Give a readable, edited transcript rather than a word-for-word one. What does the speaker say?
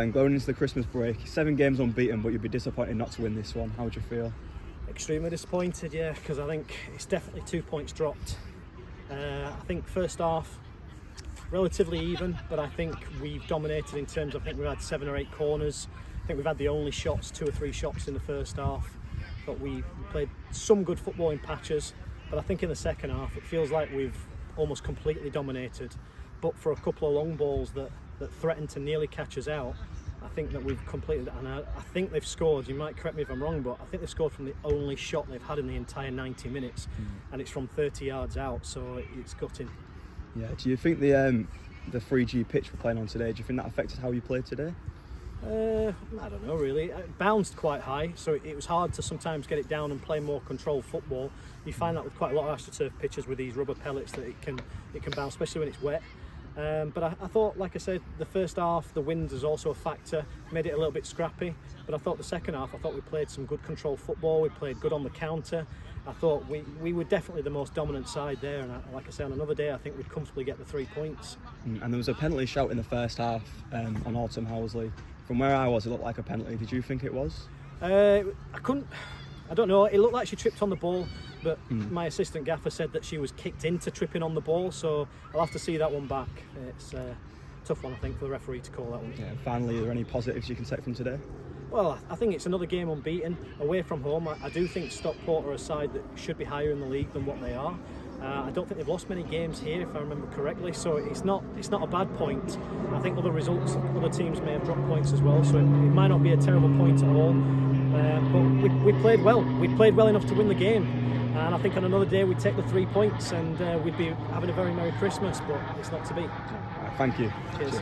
Glen, going into the Christmas break, 7 games unbeaten, but you'd be disappointed not to win this one. How would you feel? Extremely disappointed, yeah, because I think it's definitely 2 points dropped. I think first half, relatively even, but I think we've dominated in terms of, I think we've had 7 or 8 corners. I think we've had the only shots, 2 or 3 shots in the first half. But we played some good football in patches, but I think in the second half it feels like we've almost completely dominated. But for a couple of long balls that threatened to nearly catch us out, I think that we've completed, and I think they've scored, you might correct me if I'm wrong, but I think they've scored from the only shot they've had in the entire 90 minutes, and it's from 30 yards out, so it's gutting. Yeah, do you think the 3G pitch we're playing on today, do you think that affected how you played today? I don't know really. It bounced quite high, so it was hard to sometimes get it down and play more controlled football. You find that with quite a lot of AstroTurf pitches with these rubber pellets that it can bounce, especially when it's wet. But I thought, like I said, the first half, the wind is also a factor, made it a little bit scrappy. But I thought the second half, I thought we played some good controlled football, we played good on the counter. I thought we were definitely the most dominant side there, and like I say, on another day I think we'd comfortably get the 3 points. And there was a penalty shout in the first half on Autumn Housley. From where I was, it looked like a penalty. Did you think it was? I don't know, it looked like she tripped on the ball, but my assistant gaffer said that she was kicked into tripping on the ball, so I'll have to see that one back. It's a tough one, I think, for the referee to call that one. Yeah, finally, are there any positives you can take from today? Well, I think it's another game unbeaten away from home. I do think Stockport are a side that should be higher in the league than what they are. I don't think they've lost many games here, if I remember correctly, so it's not a bad point. I think other teams may have dropped points as well, so it might not be a terrible point at all. But we played well. We played well enough to win the game, and I think on another day we'd take the 3 points and we'd be having a very Merry Christmas, but it's not to be. All right, thank you. Cheers.